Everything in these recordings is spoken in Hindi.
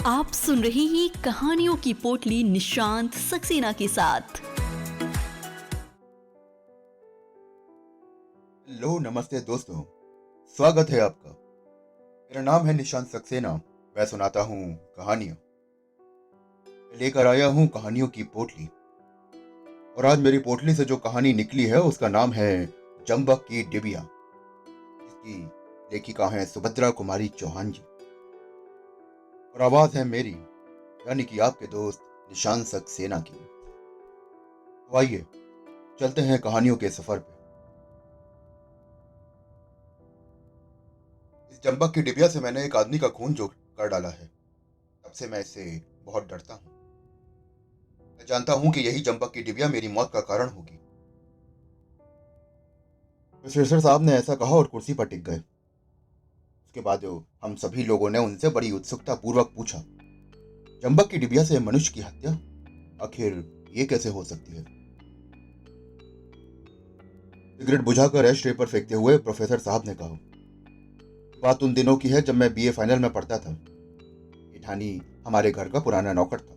आप सुन रहे हैं कहानियों की पोटली निशांत सक्सेना के साथ। हेलो नमस्ते दोस्तों। स्वागत है आपका। मेरा नाम है निशांत सक्सेना। मैं सुनाता हूँ कहानियाँ। मैं लेकर आया हूँ कहानियों की पोटली। और आज मेरी पोटली से जो कहानी निकली है उसका नाम है जंबक की डिबिया। इसकी लेखिका है सुभद्रा कुमारी चौहान जी। और आवाज है मेरी, यानी कि आपके दोस्त निशांत सक्सेना की। तो आइए चलते हैं कहानियों के सफर पे। इस जंबक की डिबिया से मैंने एक आदमी का खून जो कर डाला है, तब से मैं इससे बहुत डरता हूँ। मैं जानता हूँ कि यही जंबक की डिबिया मेरी मौत का कारण होगी। प्रोफेसर साहब ने ऐसा कहा और कुर्सी पर टिक गए। उसके बाद हम सभी लोगों ने उनसे बड़ी उत्सुकता पूर्वक पूछा, जंबक की डिबिया से मनुष्य की हत्या, आखिर ये कैसे हो सकती है? सिगरेट बुझाकर एश ट्रे पर फेंकते हुए प्रोफेसर साहब ने कहा, बात उन दिनों की है जब मैं बीए फाइनल में पढ़ता था। जेठानी हमारे घर का पुराना नौकर था,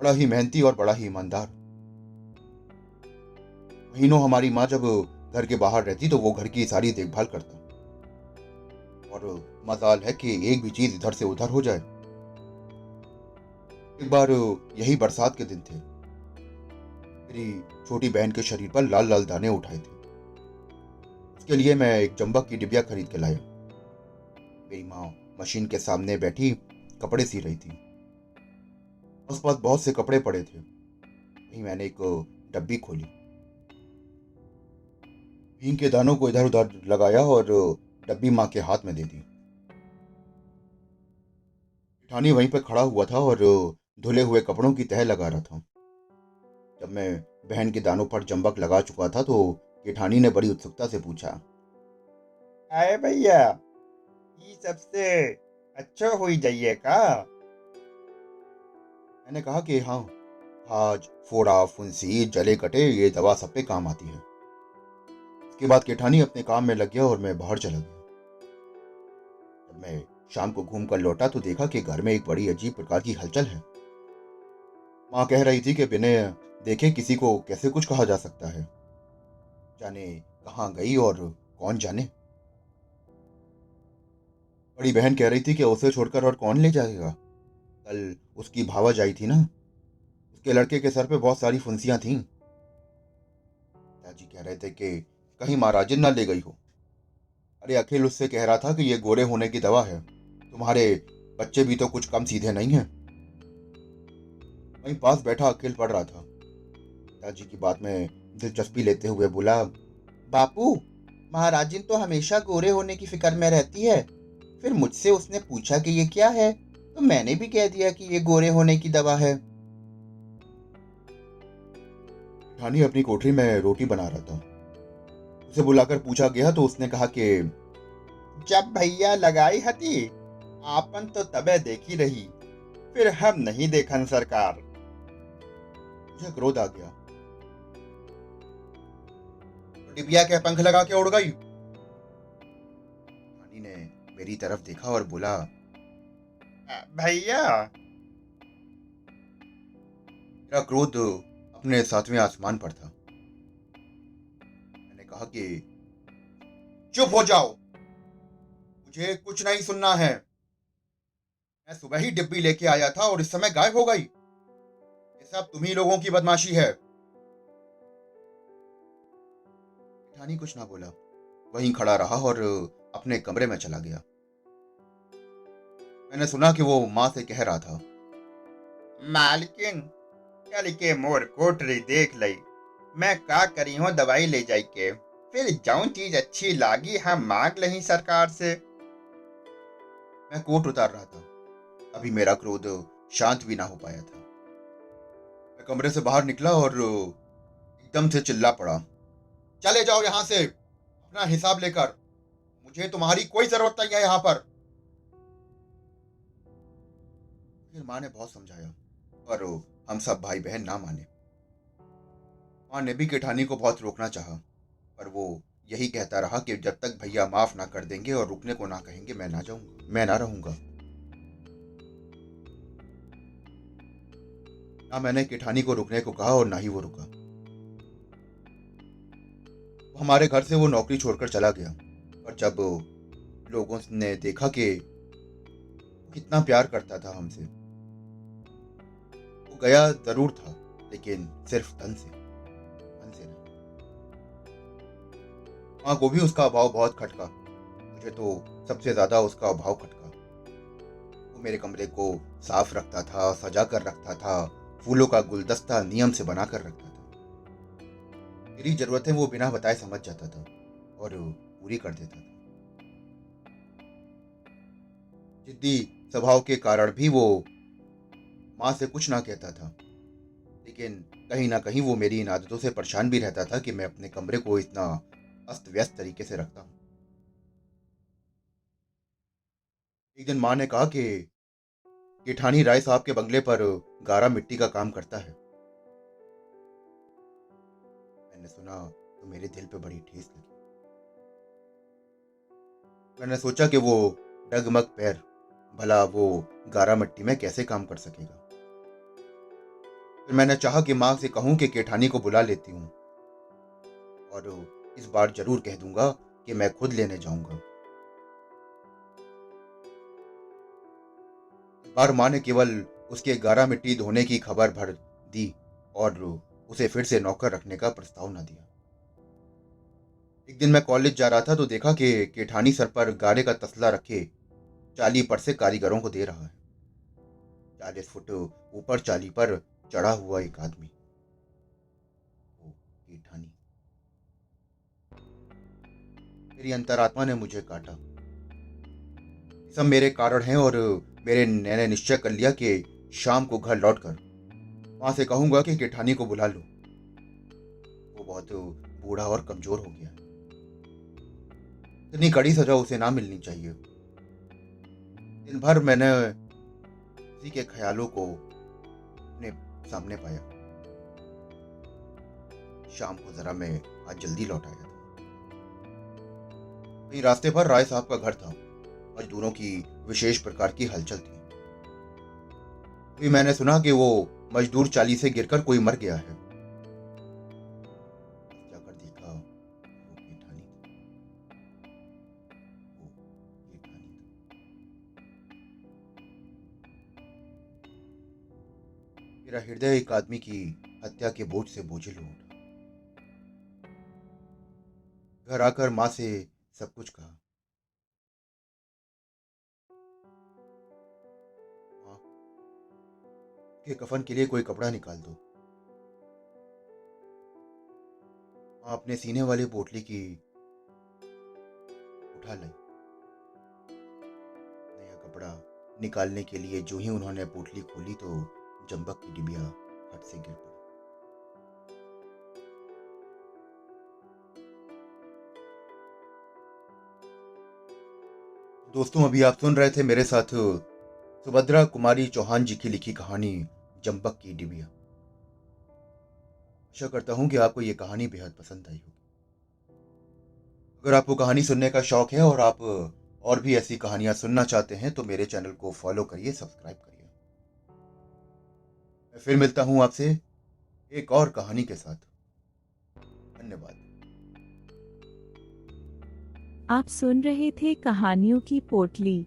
बड़ा ही मेहनती और बड़ा ही ईमानदार। महीनों हमारी माँ जब घर के बाहर रहती तो वो घर की सारी देखभाल करता। और मजाल है कि एक भी चीज इधर से उधर हो जाए। एक बार यही बरसात के दिन थे। मेरी छोटी बहन के शरीर पर लाल लाल दाने उठाए थे। इसके लिए मैं एक जंबक की डिबिया खरीद के लाया। मेरी माँ मशीन के सामने बैठी कपड़े सी रही थी। आसपास बहुत से कपड़े पड़े थे। वहीं मैंने एक डब्बी खोली, हींग के दानों को इधर उधर लगाया और डब्बी माँ के हाथ में दे दी। जेठानी वहीं पर खड़ा हुआ था और धुले हुए कपड़ों की तह लगा रहा था। जब मैं बहन के दानों पर जंबक लगा चुका था तो जेठानी ने बड़ी उत्सुकता से पूछा, अरे भैया, ये सबसे अच्छो हुई जाइए का। मैंने कहा कि हाँ, खाज फोड़ा फुंसी जले कटे ये दवा सब पे काम आती है। इसके बाद जेठानी अपने काम में लग गया और मैं बाहर चला गया। जब मैं शाम को घूम कर लौटा तो देखा कि घर में एक बड़ी अजीब प्रकार की हलचल है। माँ कह रही थी कि बिना देखे किसी को कैसे कुछ कहा जा सकता है, जाने कहाँ गई और कौन जाने। बड़ी बहन कह रही थी कि उसे छोड़कर और कौन ले जाएगा। कल उसकी भावज आई थी ना, उसके लड़के के सर पे बहुत सारी फुंसियां थीं। पिताजी कह रहे थे कि कहीं महाराजिन ना ले गई हो। अरे अखिल उससे कह रहा था कि ये गोरे होने की दवा है, तुम्हारे बच्चे भी तो कुछ कम सीधे नहीं है। वहीं पास बैठा अखिल पढ़ रहा था। पिताजी की बात में दिलचस्पी लेते हुए बोला, बापू, महाराजिन तो हमेशा गोरे होने की फिक्र में रहती है। फिर मुझसे उसने पूछा कि ये क्या है, तो मैंने भी कह दिया कि ये गोरे होने की दवा है। ठानी अपनी कोठरी में रोटी बना रहा था। उसे बुलाकर पूछा गया तो उसने कहा कि जब भैया लगाई हती, आपन तो तबे देखी रही, फिर हम नहीं देखन सरकार। मुझे क्रोध आ गया। डिबिया के पंख लगा के उड़ गई। ठानी ने मेरी तरफ देखा और बोला, भैया। मेरा क्रोध अपने सातवें आसमान पर था। मैंने कहा कि चुप हो जाओ, मुझे कुछ नहीं सुनना है। मैं सुबह ही डिब्बी लेके आया था और इस समय गायब हो गई। ये सब तुम्ही लोगों की बदमाशी है। ठानी कुछ ना बोला, वहीं खड़ा रहा और अपने कमरे में चला गया। मैंने सुना कि वो माँ से कह रहा था, मालकिन, चल के मोर कोठरी देख लई। मैं का करी हूँ दवाई ले जाई के। फिर जौन चीज अच्छी लागी हम मांग लही सरकार से। मैं कोट उतार रहा था। अभी मेरा क्रोध शांत भी ना हो पाया था। मैं कमरे से बाहर निकला और एकदम से चिल्ला पड़ा, चले जाओ यहां से अपना हिसाब लेकर। मुझे तुम्हारी कोई जरूरत नहीं है यहाँ पर। फिर माँ ने बहुत समझाया, पर हम सब भाई बहन ना माने। माँ ने भी केठानी को बहुत रोकना चाहा, पर वो यही कहता रहा कि जब तक भैया माफ ना कर देंगे और रुकने को ना कहेंगे मैं ना जाऊंगा, मैं ना रहूंगा। ना मैंने केठानी को रुकने को कहा और ना ही वो रुका। हमारे घर से वो नौकरी छोड़कर चला गया। और जब लोगों ने देखा कि वो कितना प्यार करता था हमसे, वो गया जरूर था, लेकिन सिर्फ धन से, मन से नहीं। माँ को भी उसका अभाव बहुत खटका। मुझे तो सबसे ज्यादा उसका अभाव खटका। वो मेरे कमरे को साफ रखता था, सजा कर रखता था, फूलों का गुलदस्ता नियम से बना कर रखता था। मेरी जरूरतें वो बिना बताए समझ जाता था और पूरी कर देता था। जिद्दी स्वभाव के कारण भी वो माँ से कुछ ना कहता था, लेकिन कहीं ना कहीं वो मेरी इन आदतों से परेशान भी रहता था कि मैं अपने कमरे को इतना अस्त व्यस्त तरीके से रखता हूँ। एक दिन माँ ने कहा कि जेठानी राय साहब के बंगले पर गारा मिट्टी का काम करता है। मैंने सुना तो मेरे दिल पे बड़ी ठेस लगी। मैंने सोचा कि वो डगमग पैर, भला वो गारा मिट्टी में कैसे काम कर सकेगा। फिर मैंने चाहा कि माँ से कहूं कि केठानी को बुला लेती हूँ और इस बार जरूर कह दूंगा कि मैं खुद लेने जाऊंगा। इस बार माँ ने केवल उसके गारा मिट्टी धोने की खबर भर दी और उसे फिर से नौकर रखने का प्रस्ताव न दिया। एक दिन मैं कॉलेज जा रहा था तो देखा कि केठानी सर पर गारे का तसला रखे चाली पर से कारीगरों को दे रहा है। 40 फुट ऊपर चाली पर चढ़ा हुआ एक आदमी, वो केठानी। मेरी अंतरात्मा ने मुझे काटा। ये सब मेरे कारण हैं और मैंने निश्चय कर लिया कि शाम को घर लौटकर वहां से कहूंगा कि केठानी को बुला लो। वो बहुत बूढ़ा और कमजोर हो गया है। इतनी कड़ी सजा उसे ना मिलनी चाहिए। दिन भर मैंने उसी के ख्यालों को अपने सामने पाया। शाम को जरा मैं आज जल्दी लौट आया था। वहीं रास्ते पर राय साहब का घर था। मजदूरों की विशेष प्रकार की हलचल थी। अभी मैंने सुना कि वो मजदूर चाली से गिरकर कोई मर गया है। जाकर देखा, वो केठानी था। वो केठानी था। मेरा हृदय एक आदमी की हत्या के बोझ से बोझिल हो उठा। घर आकर माँ से सब कुछ कहा। माँ, के कफन के लिए कोई कपड़ा निकाल दो। माँ अपने सीने वाली पोटली की उठा लाई। नया कपड़ा निकालने के लिए जो ही उन्होंने पोटली खोली तो जंबक की डिबिया हट से गिर पड़ी। दोस्तों, अभी आप सुन रहे थे मेरे साथ सुभद्रा कुमारी चौहान जी की लिखी कहानी जंबक की डिबिया। आशा करता हूं कि आपको ये कहानी बेहद पसंद आई होगी। अगर आपको कहानी सुनने का शौक है और आप और भी ऐसी कहानियां सुनना चाहते हैं तो मेरे चैनल को फॉलो करिए, सब्सक्राइब करिए। मैं फिर मिलता हूं आपसे एक और कहानी के साथ। धन्यवाद। आप सुन रहे थे कहानियों की पोटली।